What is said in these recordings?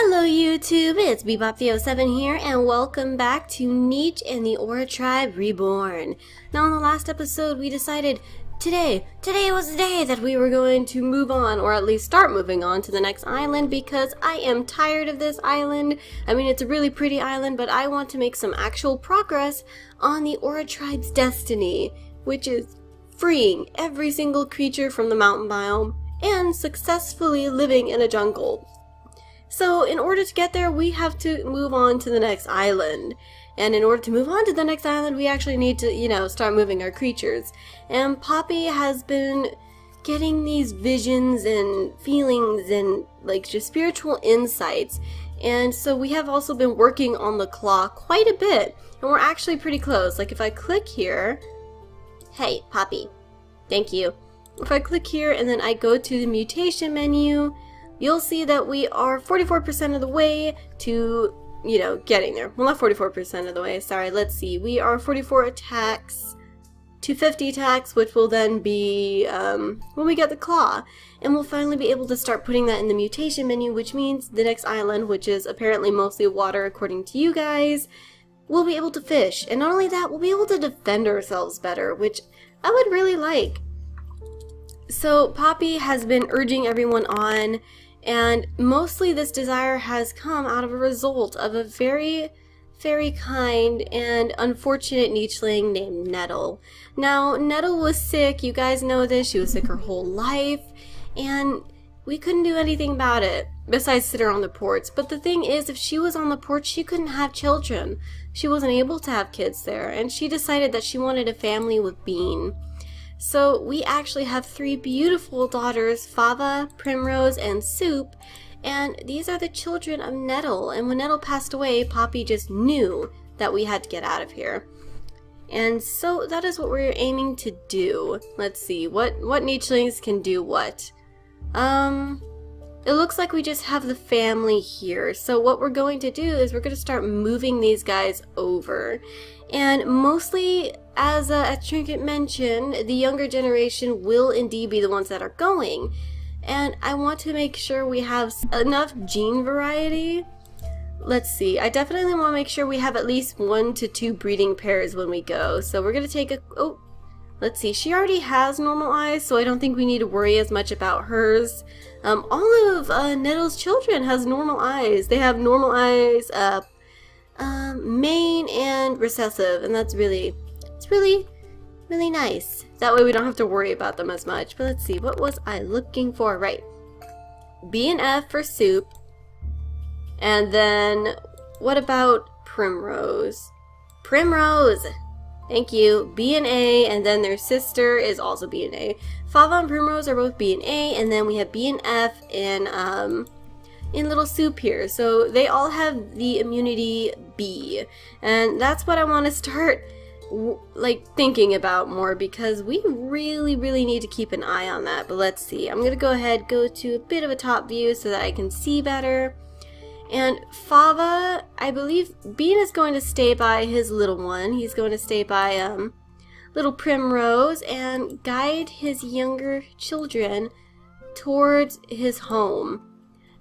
Hello YouTube, it's Bebop307 here, and welcome back to Nietzsche and the Aura Tribe Reborn. Now in the last episode we decided today was the day that we were going to move on, or at least start moving on to the next island, because I am tired of this island. I mean, it's a really pretty island, but I want to make some actual progress on the Aura Tribe's destiny, which is freeing every single creature from the mountain biome and successfully living in a jungle. So in order to get there, we have to move on to the next island. And in order to move on to the next island, we actually need to, start moving our creatures. And Poppy has been getting these visions and feelings and just spiritual insights. And so we have also been working on the claw quite a bit. And we're actually pretty close. Like if I click here, hey, Poppy, thank you. If I click here and then I go to the mutation menu, you'll see that we are 44% of the way to, getting there. Well, not 44% of the way, sorry, let's see. We are 44 attacks to 50 attacks, which will then be when we get the claw. And we'll finally be able to start putting that in the mutation menu, which means the next island, which is apparently mostly water according to you guys, we'll be able to fish. And not only that, we'll be able to defend ourselves better, which I would really like. So Poppy has been urging everyone on, and mostly this desire has come out of a result of a very, very kind and unfortunate nicheling named Nettle. Now, Nettle was sick, you guys know this, she was sick her whole life, and we couldn't do anything about it, besides sit her on the porch. But the thing is, if she was on the porch, she couldn't have children. She wasn't able to have kids there, and she decided that she wanted a family with Bean. So we actually have 3 beautiful daughters, Fava, Primrose, and Soup, and these are the children of Nettle. And when Nettle passed away, Poppy just knew that we had to get out of here. And so that is what we're aiming to do. Let's see, what nichelings can do what? It looks like we just have the family here. So what we're going to do is we're going to start moving these guys over. And mostly, as Trinket mentioned, the younger generation will indeed be the ones that are going. And I want to make sure we have enough gene variety. Let's see, I definitely want to make sure we have at least 1 to 2 breeding pairs when we go. So we're going to take let's see, she already has normal eyes, so I don't think we need to worry as much about hers. All of Nettle's children has normal eyes. They have normal eyes, main and recessive, and it's really nice. That way we don't have to worry about them as much. But let's see, what was I looking for? Right, B and F for Soup, and then what about Primrose? Primrose! Thank you. B and A, and then their sister is also B and A. Fava and Primrose are both B and A, and then we have B and F in Little Soup here. So they all have the immunity B, and that's what I want to start thinking about more, because we really need to keep an eye on that. But let's see. I'm gonna go to a bit of a top view so that I can see better. And Fava, I believe Bean is going to stay by his little one. He's going to stay by little Primrose and guide his younger children towards his home.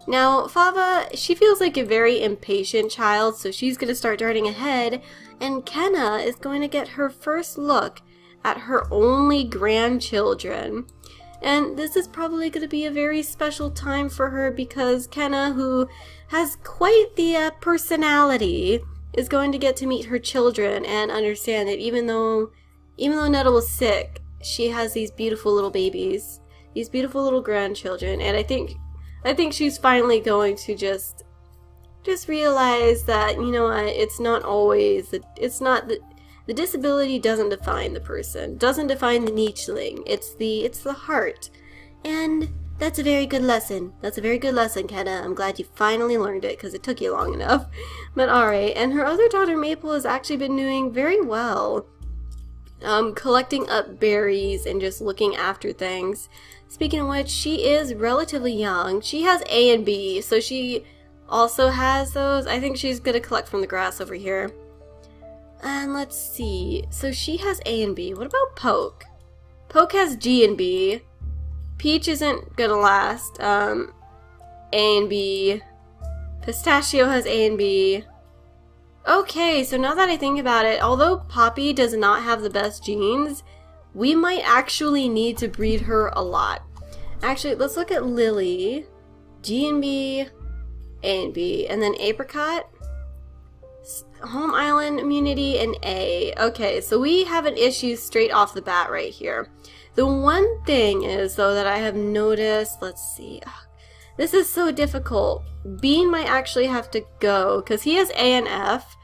Now, Fava, she feels like a very impatient child, so she's going to start darting ahead. And Kenna is going to get her first look at her only grandchildren. And this is probably going to be a very special time for her, because Kenna, who has quite the personality, is going to get to meet her children and understand that even though Nettle was sick, she has these beautiful little babies, these beautiful little grandchildren. And I think she's finally going to just realize that, it's not always the disability doesn't define the person, doesn't define the nicheling. It's the heart. And that's a very good lesson. That's a very good lesson, Kenna. I'm glad you finally learned it, because it took you long enough. But alright, and her other daughter Maple has actually been doing very well. Collecting up berries and just looking after things. Speaking of which, she is relatively young. She has A and B, so she also has those. I think she's gonna collect from the grass over here. And let's see, so she has A and B. What about Poke? Poke has G and B. Peach isn't gonna last. A and B. Pistachio has A and B. Okay, so now that I think about it, although Poppy does not have the best genes, we might actually need to breed her a lot. Actually, let's look at Lily. G and B, A and B, and then Apricot, Home Island immunity, and A. Okay, so we have an issue straight off the bat right here. The one thing is, though, that I have noticed, let's see, this is so difficult. Bean might actually have to go, because he has A and F,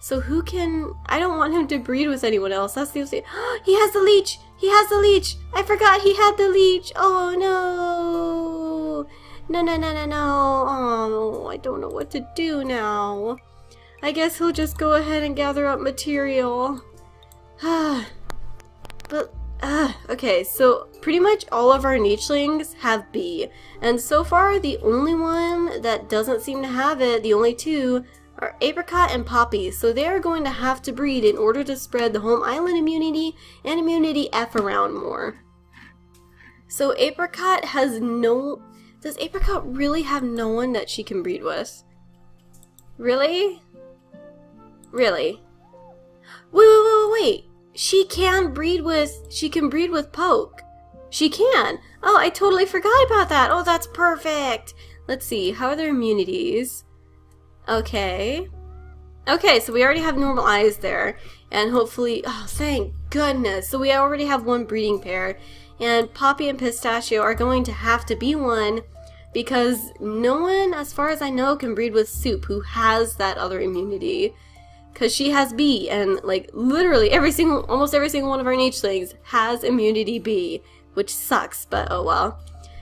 so who can, I don't want him to breed with anyone else, that's the only thing. He has the leech! He has the leech! I forgot he had the leech! Oh no! No, no, no, no, no. Oh, I don't know what to do now. I guess he'll just go ahead and gather up material. Okay, so pretty much all of our nichelings have B. And so far, the only one that doesn't seem to have it, the only two, are Apricot and Poppy. So they are going to have to breed in order to spread the Home Island immunity and immunity F around more. So Apricot has no... Does Apricot really have no one that she can breed with? Really? Really? Wait. She can breed with Poke. She can. Oh, I totally forgot about that. Oh, that's perfect. Let's see. How are their immunities? Okay. Okay, so we already have normal eyes there. And hopefully, oh, thank goodness. So we already have one breeding pair. And Poppy and Pistachio are going to have to be one, because no one, as far as I know, can breed with Soup, who has that other immunity. Because she has B, and like literally almost every single one of our nichelings has immunity B, which sucks, but oh well.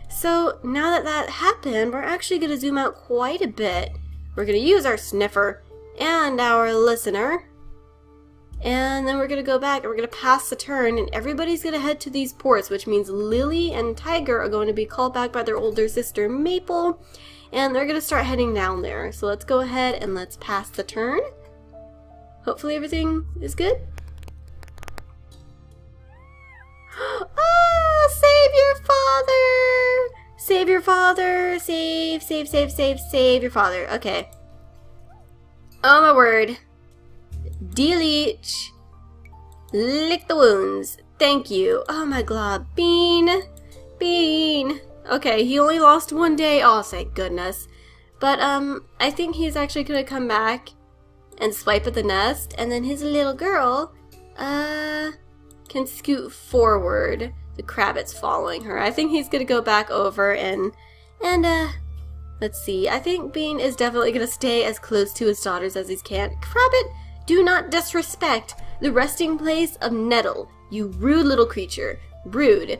So now that that happened, we're actually going to zoom out quite a bit. We're going to use our sniffer and our listener. And then we're going to go back and we're going to pass the turn, and everybody's going to head to these ports, which means Lily and Tiger are going to be called back by their older sister Maple, and they're going to start heading down there. So let's go ahead and let's pass the turn. Hopefully everything is good. Ah, save your father! Save your father! Save your father. Okay. Oh my word. Deleach. Lick the wounds. Thank you. Oh my god. Bean. Okay, he only lost 1 day. Oh, thank goodness. But, I think he's actually gonna come back and swipe at the nest, and then his little girl, can scoot forward. The Crabbit's following her. I think he's gonna go back over and let's see. I think Bean is definitely gonna stay as close to his daughters as he can. Crabbit, do not disrespect the resting place of Nettle, you rude little creature. Rude.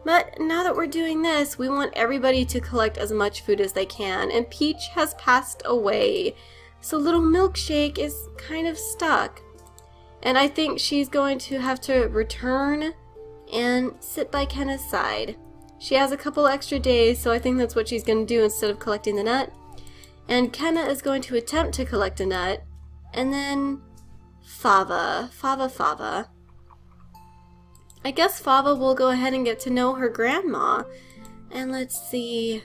But now that we're doing this, we want everybody to collect as much food as they can, and Peach has passed away. So little Milkshake is kind of stuck. And I think she's going to have to return and sit by Kenna's side. She has a couple extra days, so I think that's what she's going to do instead of collecting the nut. And Kenna is going to attempt to collect a nut. And then Fava. I guess Fava will go ahead and get to know her grandma. And let's see.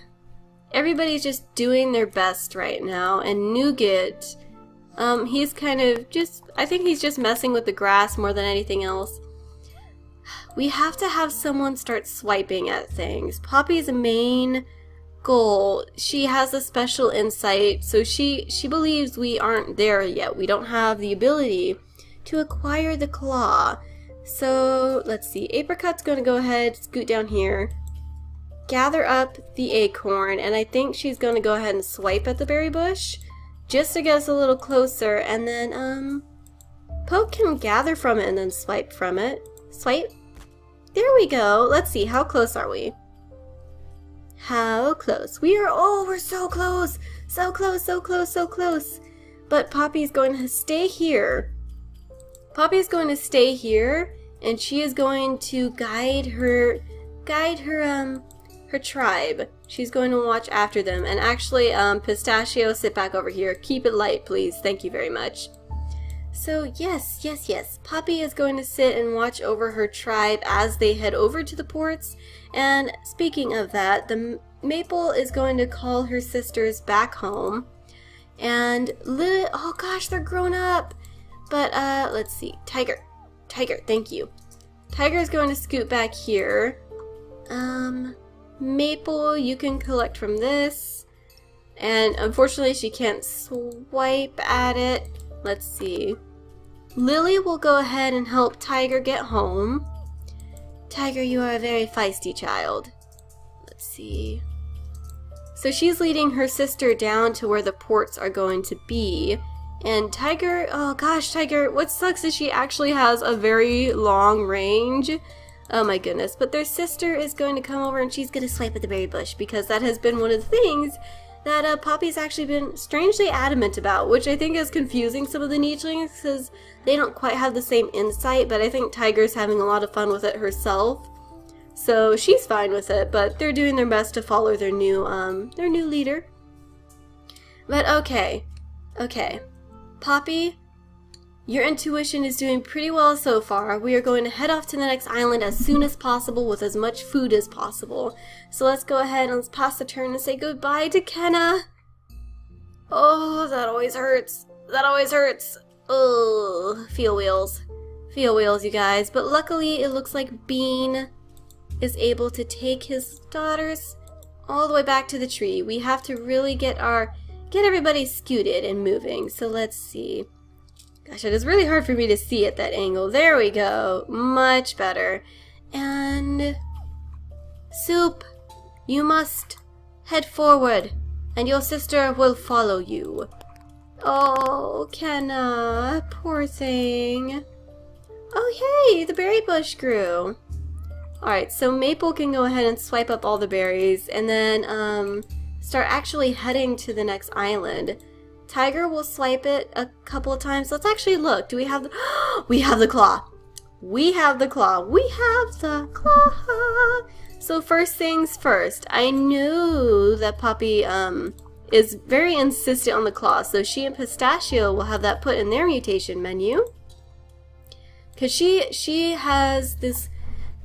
Everybody's just doing their best right now. And Nougat, he's kind of just, I think he's just messing with the grass more than anything else. We have to have someone start swiping at things. Poppy's main goal, she has a special insight, so she believes we aren't there yet. We don't have the ability to acquire the claw. So let's see, Apricot's going to go ahead, scoot down here, gather up the acorn, and I think she's going to go ahead and swipe at the berry bush just to get us a little closer, and then Poke can gather from it and then swipe from it. Swipe. There we go. Let's see, how close are we? How close? We are, oh, we're so close. So close, so close, so close. But Poppy's going to stay here. Poppy's going to stay here, and she is going to guide her tribe. She's going to watch after them. And actually, Pistachio, sit back over here. Keep it light, please. Thank you very much. So yes. Poppy is going to sit and watch over her tribe as they head over to the ports. And speaking of that, the Maple is going to call her sisters back home. And oh gosh, they're grown up. But let's see. Tiger, thank you. Tiger's going to scoot back here. Maple, you can collect from this. And unfortunately, she can't swipe at it. Let's see. Lily will go ahead and help Tiger get home. Tiger, you are a very feisty child. Let's see. So she's leading her sister down to where the ports are going to be. And Tiger, oh gosh, Tiger, what sucks is she actually has a very long range. Oh my goodness. But their sister is going to come over and she's going to swipe at the berry bush because that has been one of the things that Poppy's actually been strangely adamant about, which I think is confusing some of the nichelings because they don't quite have the same insight, but I think Tiger's having a lot of fun with it herself. So she's fine with it, but they're doing their best to follow their new leader. But okay. Poppy, your intuition is doing pretty well so far. We are going to head off to the next island as soon as possible with as much food as possible. So let's go ahead and let's pass the turn and say goodbye to Kenna. Oh, that always hurts. That always hurts. Oh, feel wheels. Feel wheels, you guys. But luckily, it looks like Bean is able to take his daughters all the way back to the tree. We have to really get everybody scooted and moving. So let's see. Gosh, it is really hard for me to see at that angle. There we go. Much better. And Soup, you must head forward, and your sister will follow you. Oh, Kenna, poor thing. Oh, yay, the berry bush grew. Alright, so Maple can go ahead and swipe up all the berries, and then start actually heading to the next island. Tiger will swipe it a couple of times. Let's actually look. Do we have the... we have the claw. We have the claw. We have the claw. So first things first. I knew that Poppy is very insistent on the claw. So she and Pistachio will have that put in their mutation menu. Because she has this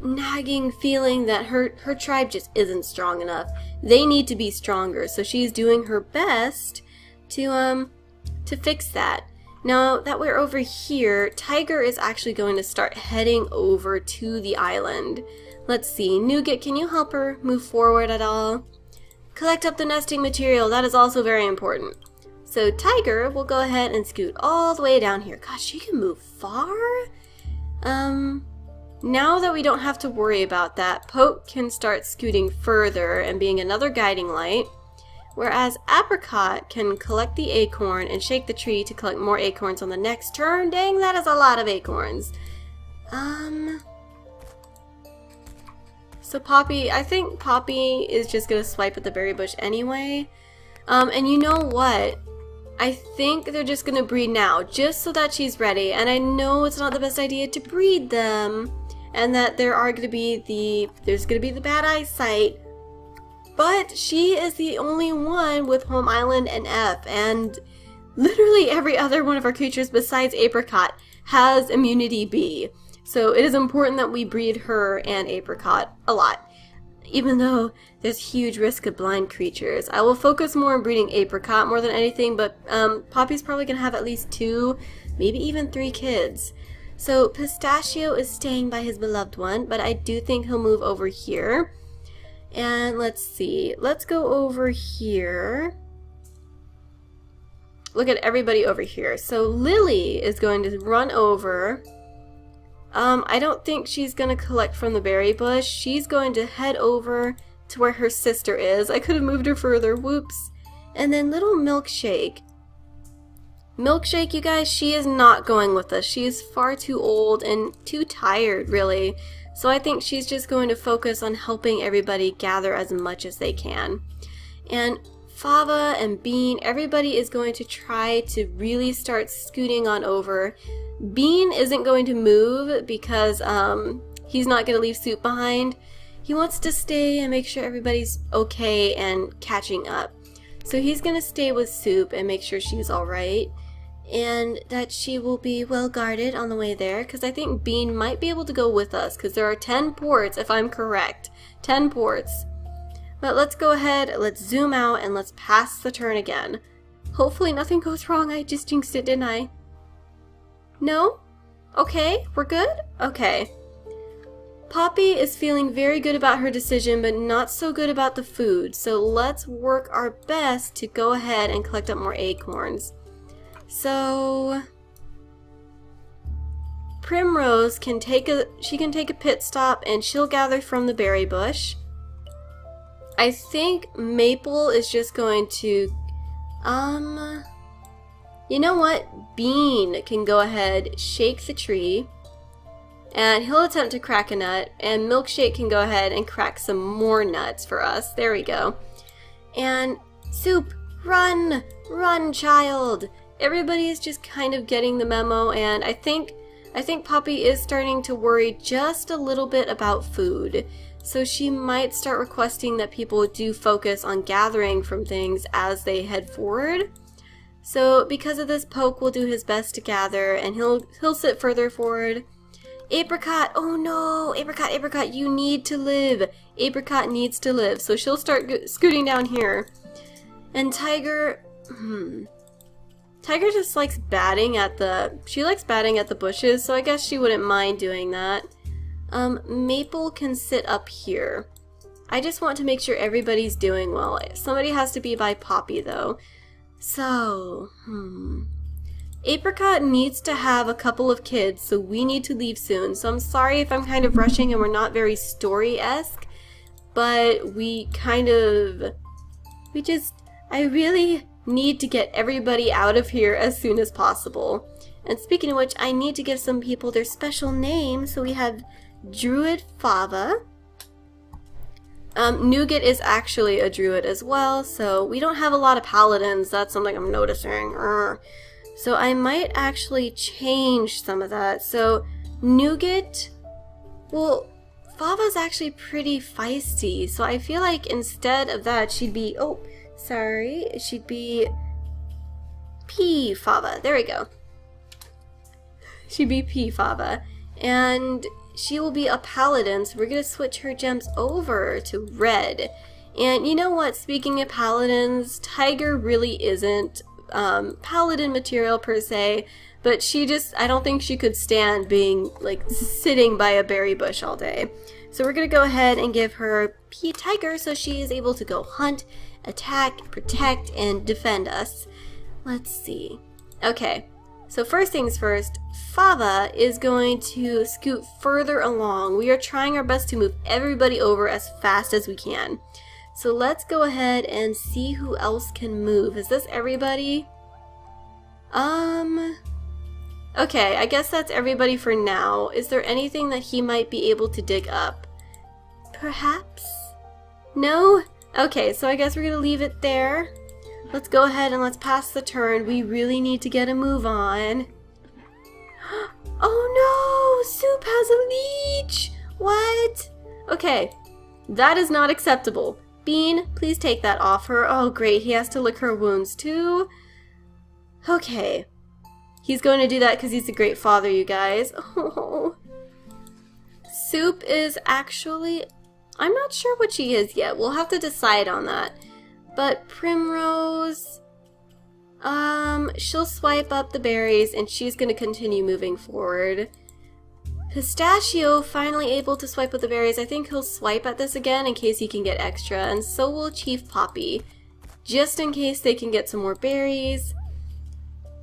nagging feeling that her tribe just isn't strong enough. They need to be stronger. So she's doing her best to fix that. Now that we're over here, Tiger is actually going to start heading over to the island. Let's see, Nougat, can you help her move forward at all? Collect up the nesting material, that is also very important. So Tiger will go ahead and scoot all the way down here. Gosh, she can move far? Now that we don't have to worry about that, Poke can start scooting further and being another guiding light. Whereas Apricot can collect the acorn and shake the tree to collect more acorns on the next turn. Dang, that is a lot of acorns. So Poppy, I think Poppy is just going to swipe at the berry bush anyway. And you know what? I think they're just going to breed now, just so that she's ready. And I know it's not the best idea to breed them, and that there's going to be the bad eyesight. But she is the only one with Home Island and F, and literally every other one of our creatures besides Apricot has immunity B. So it is important that we breed her and Apricot a lot, even though there's huge risk of blind creatures. I will focus more on breeding Apricot more than anything, but Poppy's probably going to have at least 2, maybe even 3 kids. So Pistachio is staying by his beloved one, but I do think he'll move over here. And let's see, let's go over here. Look at everybody over here. So Lily is going to run over. I don't think she's going to collect from the berry bush. She's going to head over to where her sister is. I could have moved her further, whoops. And then little Milkshake. Milkshake, you guys, she is not going with us. She is far too old and too tired, really. So I think she's just going to focus on helping everybody gather as much as they can. And Fava and Bean, everybody is going to try to really start scooting on over. Bean isn't going to move because he's not going to leave Soup behind. He wants to stay and make sure everybody's okay and catching up. So he's going to stay with Soup and make sure she's alright. And that she will be well guarded on the way there, because I think Bean might be able to go with us, because there are 10 ports, if I'm correct. 10 ports. But let's go ahead, let's zoom out, and let's pass the turn again. Hopefully nothing goes wrong. I just jinxed it, didn't I? No? Okay, we're good? Okay. Poppy is feeling very good about her decision, but not so good about the food. So let's work our best to go ahead and collect up more acorns. So Primrose can take a pit stop and she'll gather from the berry bush. I think Maple is just going to you know what? Bean can go ahead, shake the tree, and he'll attempt to crack a nut, and Milkshake can go ahead and crack some more nuts for us. There we go. And Soup, run! Run, child! Everybody is just kind of getting the memo, and I think Poppy is starting to worry just a little bit about food. So she might start requesting that people do focus on gathering from things as they head forward. So because of this, Poke will do his best to gather, and he'll sit further forward. Apricot, oh no, Apricot, you need to live. Apricot needs to live, so she'll start scooting down here. And Tiger, Tiger just likes batting at the bushes, so I guess she wouldn't mind doing that. Maple can sit up here. I just want to make sure everybody's doing well. Somebody has to be by Poppy though. So, Apricot needs to have a couple of kids, so we need to leave soon. So I'm sorry if I'm kind of rushing and we're not very story-esque, but I really need to get everybody out of here as soon as possible. And speaking of which, I need to give some people their special names. So we have Druid Fava. Nougat is actually a druid as well, so we don't have a lot of paladins. That's something I'm noticing. So I might actually change some of that. So Nougat, well, Fava's actually pretty feisty, so I feel like instead of that she'd be, she'd be P Fava. There we go. She'd be P Fava. And she will be a paladin, so we're going to switch her gems over to red. And you know what, speaking of paladins, Tiger really isn't paladin material per se, but I don't think she could stand being like sitting by a berry bush all day. So we're going to go ahead and give her P Tiger so she is able to go hunt, attack, protect, and defend us. Let's see. Okay, so first things first, Fava is going to scoot further along. We are trying our best to move everybody over as fast as we can. So let's go ahead and see who else can move. Is this everybody? Okay, I guess that's everybody for now. Is there anything that he might be able to dig up? Perhaps? No? Okay, so I guess we're gonna leave it there. Let's go ahead and let's pass the turn. We really need to get a move on. Oh no! Soup has a leech! What? Okay, that is not acceptable. Bean, please take that off her. Oh great, he has to lick her wounds too. Okay. He's going to do that because he's a great father, you guys. Oh. Soup is actually, I'm not sure what she is yet. We'll have to decide on that. But Primrose, she'll swipe up the berries and she's going to continue moving forward. Pistachio, finally able to swipe up the berries. I think he'll swipe at this again in case he can get extra, and so will Chief Poppy, just in case they can get some more berries.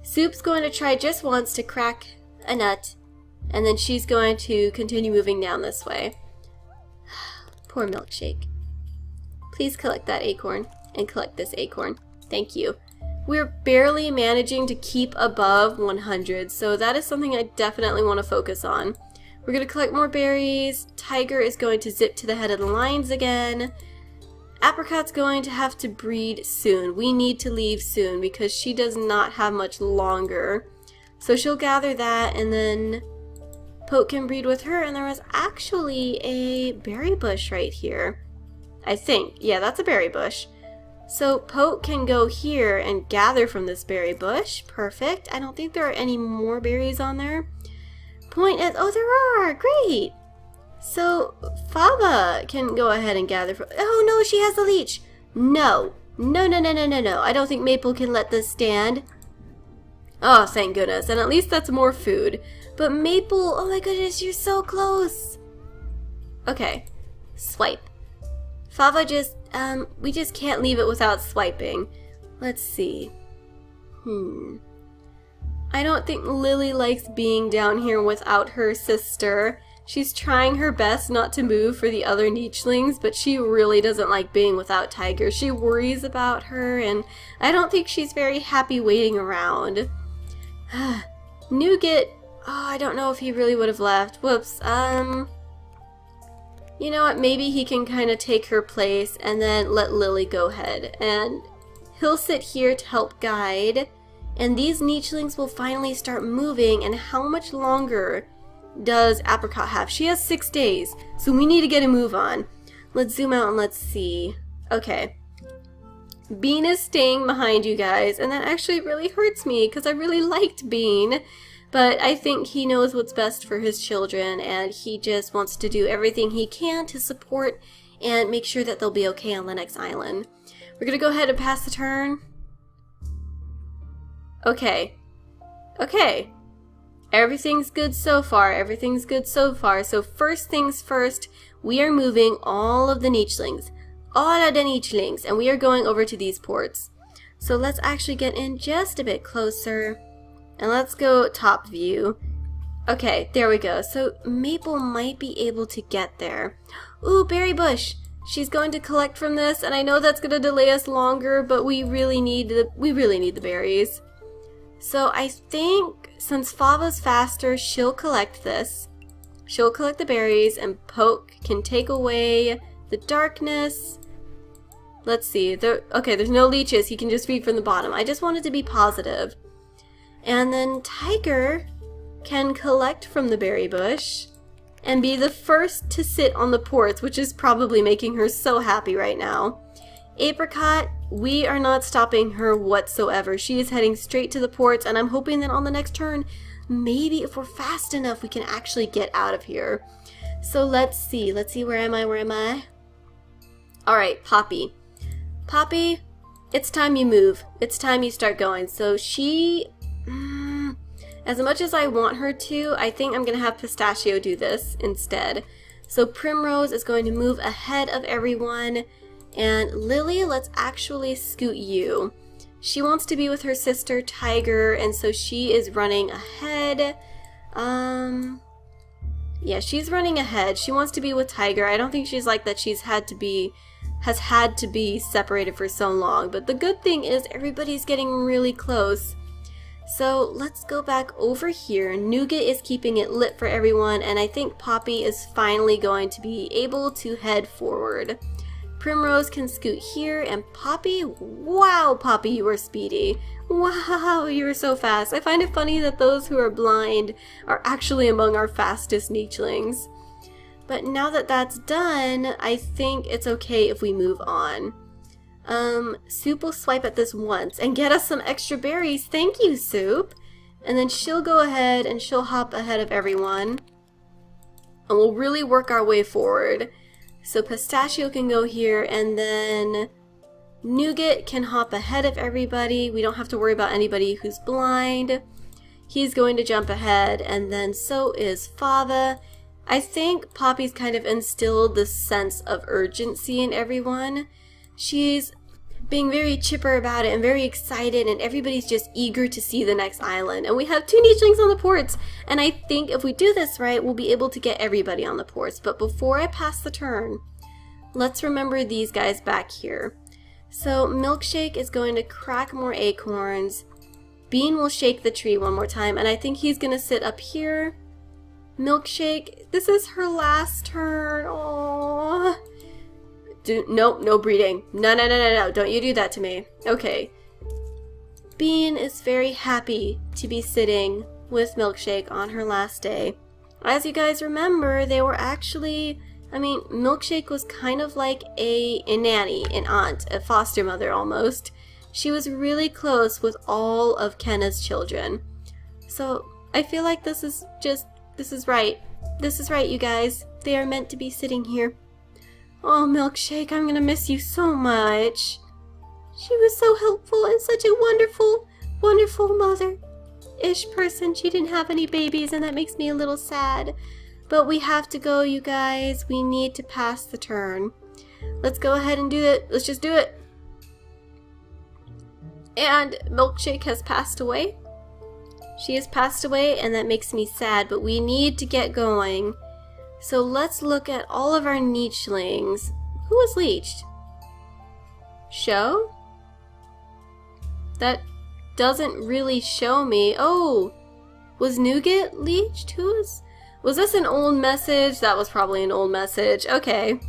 Soup's going to try just once to crack a nut, and then she's going to continue moving down this way. Poor Milkshake. Please collect that acorn, and collect this acorn. Thank you. We're barely managing to keep above 100, so that is something I definitely want to focus on. We're going to collect more berries. Tiger is going to zip to the head of the lines again. Apricot's going to have to breed soon. We need to leave soon because she does not have much longer. So she'll gather that, and then Poke can breed with her, and there was actually a berry bush right here. I think. Yeah, that's a berry bush. So Poke can go here and gather from this berry bush. Perfect. I don't think there are any more berries on there. Point is, oh, there are! Great! So Fava can go ahead and gather from, oh no, she has the leech! No, No, no, no, no, no, no. I don't think Maple can let this stand. Oh, thank goodness. And at least that's more food. But Maple, oh my goodness, you're so close. Okay. Swipe. Fava just, we just can't leave it without swiping. Let's see. I don't think Lily likes being down here without her sister. She's trying her best not to move for the other Nichlings, but she really doesn't like being without Tiger. She worries about her, and I don't think she's very happy waiting around. Nougat, oh, I don't know if he really would have left. Whoops, you know what, maybe he can kind of take her place and then let Lily go ahead. And he'll sit here to help guide, and these Nichlings will finally start moving. And how much longer does Apricot have? She has 6 days, so we need to get a move on. Let's zoom out and let's see. Okay. Bean is staying behind you guys, and that actually really hurts me because I really liked Bean. But I think he knows what's best for his children, and he just wants to do everything he can to support and make sure that they'll be okay on Lennox Island. We're going to go ahead and pass the turn. Okay. Okay. Everything's good so far. Everything's good so far. So first things first, we are moving all of the Nichlings. All of the Nichlings. And we are going over to these ports. So let's actually get in just a bit closer. And let's go top view. Okay, there we go. So Maple might be able to get there. Ooh, berry bush. She's going to collect from this, and I know that's going to delay us longer, but we really need the berries. So I think since Fava's faster, she'll collect this. She'll collect the berries, and Poke can take away the darkness. Let's see. Okay, there's no leeches. He can just feed from the bottom. I just wanted to be positive. And then Tiger can collect from the berry bush and be the first to sit on the ports, which is probably making her so happy right now. Apricot, we are not stopping her whatsoever. She is heading straight to the ports, and I'm hoping that on the next turn, maybe if we're fast enough, we can actually get out of here. So let's see. Let's see, where am I? Where am I? Alright, Poppy. Poppy, it's time you move. It's time you start going. So she... as much as I want her to, I think I'm going to have Pistachio do this instead. So Primrose is going to move ahead of everyone. And Lily, let's actually scoot you. She wants to be with her sister Tiger, and so she is running ahead. Yeah, she's running ahead. She wants to be with Tiger. I don't think she's like that has had to be separated for so long. But the good thing is everybody's getting really close. So let's go back over here. Nougat is keeping it lit for everyone, and I think Poppy is finally going to be able to head forward. Primrose can scoot here, and Poppy, wow, Poppy, you are speedy. Wow, you are so fast. I find it funny that those who are blind are actually among our fastest Nichlings. But now that that's done, I think it's okay if we move on. Soup will swipe at this once and get us some extra berries. Thank you, Soup. And then she'll go ahead and she'll hop ahead of everyone. And we'll really work our way forward. So Pistachio can go here, and then Nougat can hop ahead of everybody. We don't have to worry about anybody who's blind. He's going to jump ahead, and then so is Fava. I think Poppy's kind of instilled this sense of urgency in everyone. She's being very chipper about it and very excited, and everybody's just eager to see the next island. And we have 2 Nichlings on the ports, and I think if we do this right, we'll be able to get everybody on the ports. But before I pass the turn, let's remember these guys back here. So Milkshake is going to crack more acorns. Bean will shake the tree one more time, and I think he's going to sit up here. Milkshake, this is her last turn. Aww. Nope, no breeding. No, no, no, no, no. Don't you do that to me. Okay. Bean is very happy to be sitting with Milkshake on her last day. As you guys remember, they were actually... I mean, Milkshake was kind of like a nanny, an aunt, a foster mother almost. She was really close with all of Kenna's children. So, I feel like this is right. This is right, you guys. They are meant to be sitting here. Oh, Milkshake, I'm gonna miss you so much. She was so helpful and such a wonderful, wonderful mother-ish person. She didn't have any babies, and that makes me a little sad. But we have to go, you guys. We need to pass the turn. Let's go ahead and do it. Let's just do it. And Milkshake has passed away. She has passed away, and that makes me sad, but we need to get going. So let's look at all of our nichelings. Who was leeched? Show? That doesn't really show me. Oh, was Nougat leeched? Was this an old message? That was probably an old message. Okay.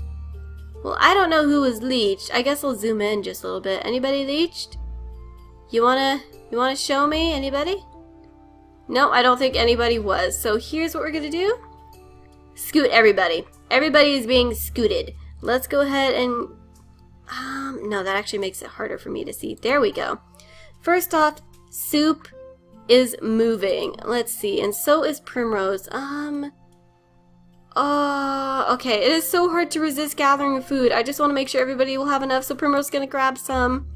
Well, I don't know who was leeched. I guess I'll zoom in just a little bit. Anybody leeched? You wanna show me? Anybody? No, I don't think anybody was. So here's what we're gonna do. Scoot everybody. Everybody is being scooted. Let's go ahead and... no, that actually makes it harder for me to see. There we go. First off, Soup is moving. Let's see. And so is Primrose. Okay. It is so hard to resist gathering food. I just want to make sure everybody will have enough. So Primrose is going to grab some.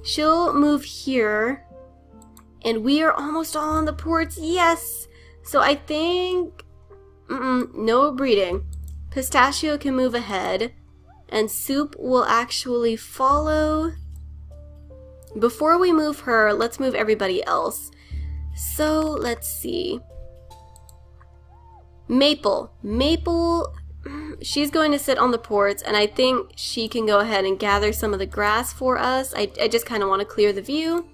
She'll move here. And we are almost all on the ports. Yes! So I think... no breeding. Pistachio can move ahead. And Soup will actually follow. Before we move her, let's move everybody else. So, let's see. Maple. Maple, she's going to sit on the ports, and I think she can go ahead and gather some of the grass for us. I just kind of want to clear the view.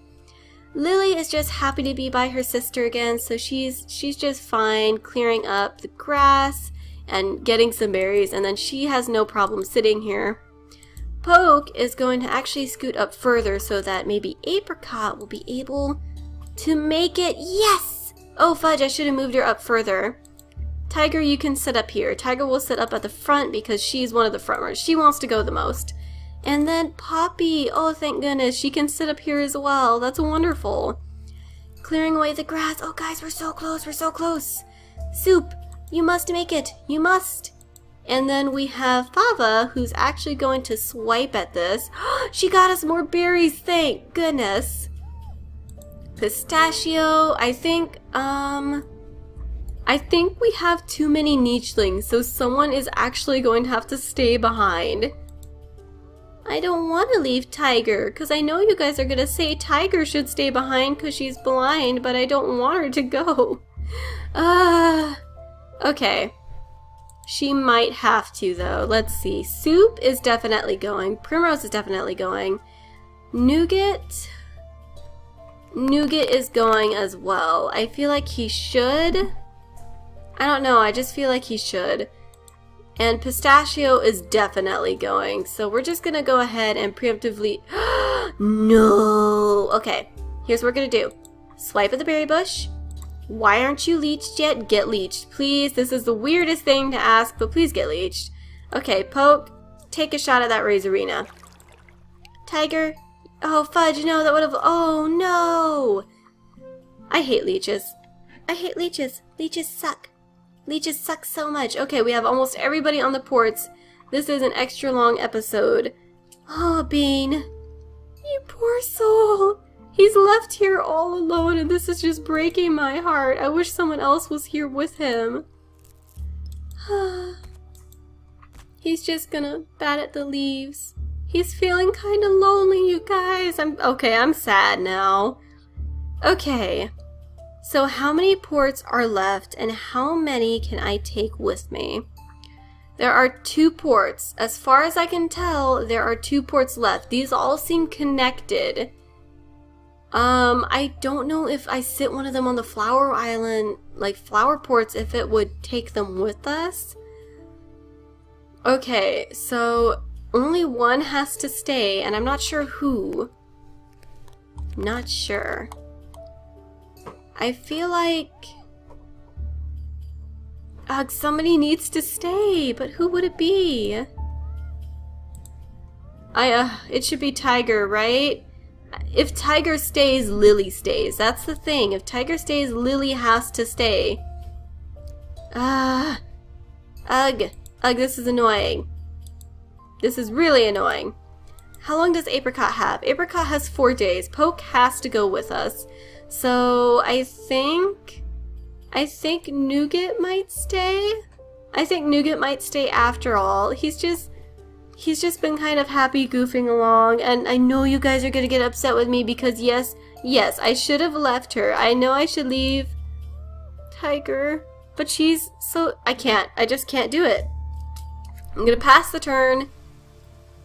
Lily is just happy to be by her sister again, so she's just fine clearing up the grass and getting some berries, and then she has no problem sitting here. Poke is going to actually scoot up further so that maybe Apricot will be able to make it. Yes! Oh, fudge, I should have moved her up further. Tiger, you can sit up here. Tiger will sit up at the front because she's one of the front runners. She wants to go the most. And then Poppy, oh, thank goodness, she can sit up here as well. That's wonderful. Clearing away the grass. Oh, guys, we're so close. We're so close. Soup, you must make it. You must. And then we have Fava, who's actually going to swipe at this. She got us more berries, thank goodness. Pistachio, I think we have too many nichelings, so someone is actually going to have to stay behind. I don't want to leave Tiger, because I know you guys are going to say Tiger should stay behind because she's blind, but I don't want her to go. Okay. She might have to, though. Let's see. Soup is definitely going. Primrose is definitely going. Nougat is going as well. I feel like he should. I don't know. I just feel like he should. And Pistachio is definitely going. So we're just going to go ahead and preemptively... No! Okay. Here's what we're going to do. Swipe at the berry bush. Why aren't you leeched yet? Get leeched. Please. This is the weirdest thing to ask, but please get leeched. Okay, Poke, take a shot at that Razorina. Tiger. Oh, fudge. No, that would have... Oh, no. I hate leeches. I hate leeches. Leeches suck. Leeches suck so much. Okay, we have almost everybody on the ports. This is an extra long episode. Oh, Bean. You poor soul. He's left here all alone, and this is just breaking my heart. I wish someone else was here with him. He's just gonna bat at the leaves. He's feeling kind of lonely, you guys. I'm sad now. Okay. So how many ports are left, and how many can I take with me? There are 2 ports. As far as I can tell, there are 2 ports left. These all seem connected. I don't know if I sit one of them on the flower island, like flower ports, if it would take them with us. Okay, so only one has to stay, and I'm not sure who. Not sure. I feel like somebody needs to stay, but who would it be? It should be Tiger, right? If Tiger stays, Lily stays. That's the thing. If Tiger stays, Lily has to stay. Ugh, this is annoying. This is really annoying. How long does Apricot have? Apricot has 4 days. Poke has to go with us. So I think Nougat might stay. I think Nougat might stay after all. He's just been kind of happy goofing along, and I know you guys are gonna get upset with me because yes, I should have left her. I know I should leave Tiger, but she's so... I just can't do it. I'm gonna pass the turn.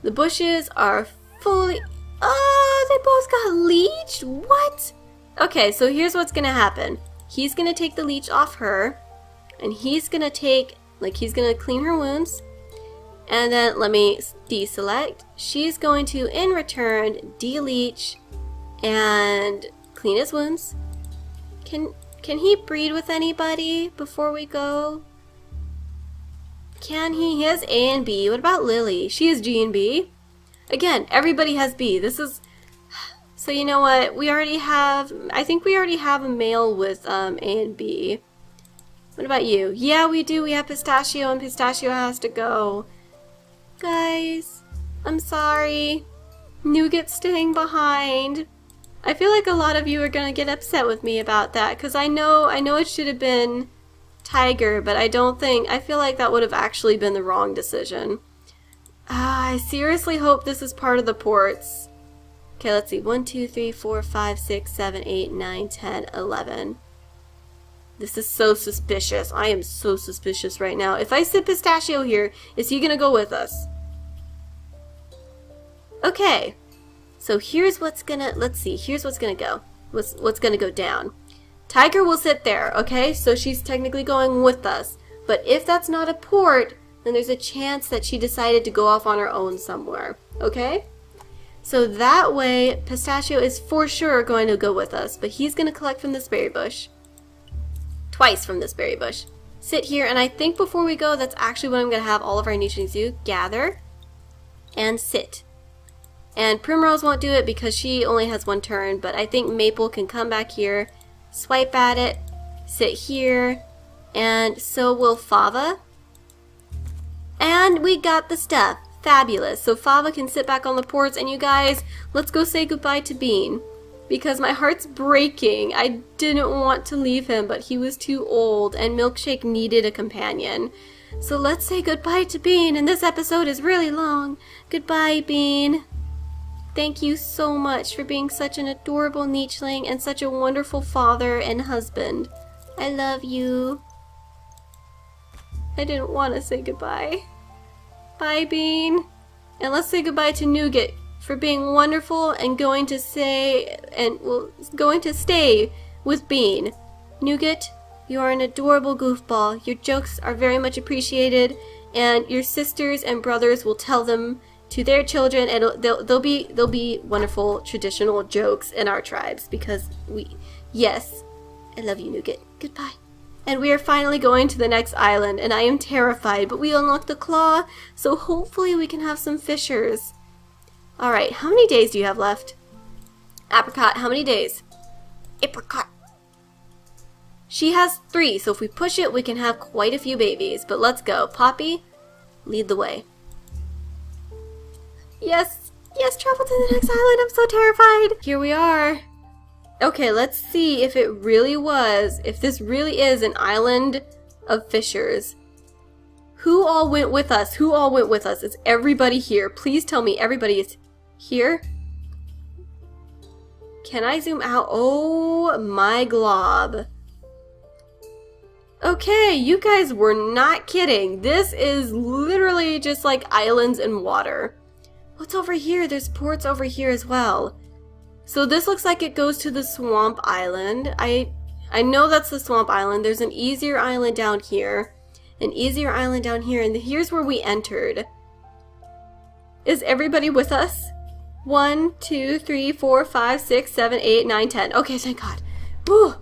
The bushes are fully... Oh, they both got leeched? What? Okay, so here's what's gonna happen. He's gonna take the leech off her, and he's gonna take... he's gonna clean her wounds. And then let me deselect. She's going to, in return, de-leech and clean his wounds. Can he breed with anybody before we go? Can he? He has A and B. What about Lily? She has G and B. Again, everybody has B. This is... So you know what? We already have... I think we already have a male with A and B. What about you? Yeah, we do. We have Pistachio, and Pistachio has to go. Guys, I'm sorry. Nougat's staying behind. I feel like a lot of you are gonna get upset with me about that, because I know it should have been Tiger, but I feel like that would have actually been the wrong decision. I seriously hope this is part of the ports. Okay, let's see. 1, 2, 3, 4, 5, 6, 7, 8, 9, 10, 11. This is so suspicious. I am so suspicious right now. If I sit Pistachio here, is he gonna go with us? Okay. So here's what's gonna, let's see, here's what's gonna go. What's gonna go down. Tiger will sit there, okay? So she's technically going with us. But if that's not a port, then there's a chance that she decided to go off on her own somewhere, okay? So that way, Pistachio is for sure going to go with us, but he's gonna collect from this berry bush. Twice from this berry bush. Sit here, and I think before we go, that's actually what I'm going to have all of our Nietzscheans do. Gather and sit. And Primrose won't do it because she only has 1 turn, but I think Maple can come back here, swipe at it, sit here, and so will Fava. And we got the stuff. Fabulous. So Fava can sit back on the ports, and you guys, let's go say goodbye to Bean. Because my heart's breaking. I didn't want to leave him, but he was too old, and Milkshake needed a companion. So let's say goodbye to Bean, and this episode is really long. Goodbye, Bean. Thank you so much for being such an adorable Nicheling and such a wonderful father and husband. I love you. I didn't want to say goodbye. Bye, Bean. And let's say goodbye to Nougat for being wonderful and going to stay with Bean. Nougat, you are an adorable goofball. Your jokes are very much appreciated, and your sisters and brothers will tell them to their children, and they'll be wonderful traditional jokes in our tribes because yes, I love you, Nougat. Goodbye. And we are finally going to the next island, and I am terrified, but we unlocked the claw, so hopefully we can have some fishers. Alright, how many days do you have left? Apricot, how many days? Apricot. She has 3, so if we push it, we can have quite a few babies. But let's go. Poppy, lead the way. Yes, yes, travel to the next island. I'm so terrified. Here we are. Okay, let's see if this really is an island of fishers. Who all went with us? Who all went with us? Is everybody here? Please tell me everybody is here. Can I zoom out? Oh my glob. Okay, you guys were not kidding. This is literally just like islands and water. What's over here? There's ports over here as well. So this looks like it goes to the swamp island. I know that's the swamp island. There's an easier island down here. An easier island down here. And here's where we entered. Is everybody with us? 1, 2, 3, 4, 5, 6, 7, 8, 9, 10. Okay, thank God. Ooh,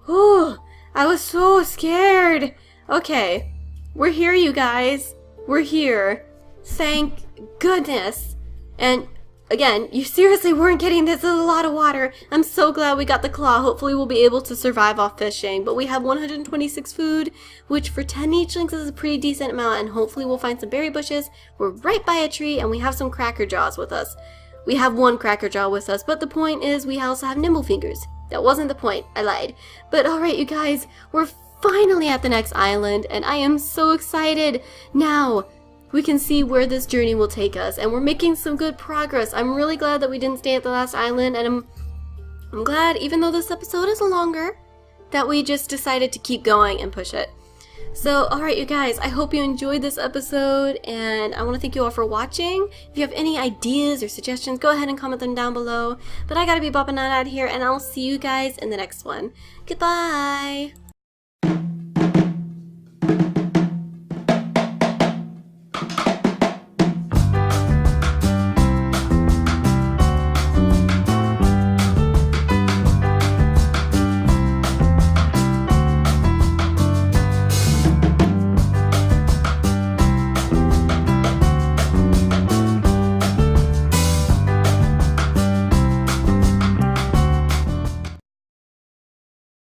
ooh, I was so scared. Okay, we're here, you guys. We're here. Thank goodness. And again, you seriously weren't kidding. This is a lot of water. I'm so glad we got the claw. Hopefully we'll be able to survive off fishing. But we have 126 food, which for 10 Nichelings is a pretty decent amount. And hopefully we'll find some berry bushes. We're right by a tree, and we have some cracker jaws with us. we have one Cracker Jaw with us, but the point is we also have Nimble Fingers. That wasn't the point, I lied. But alright you guys, we're finally at the next island, and I am so excited. Now, we can see where this journey will take us, and we're making some good progress. I'm really glad that we didn't stay at the last island, and I'm glad, even though this episode is longer, that we just decided to keep going and push it. So, alright you guys, I hope you enjoyed this episode, and I want to thank you all for watching. If you have any ideas or suggestions, go ahead and comment them down below. But I gotta be bopping out here, and I'll see you guys in the next one. Goodbye!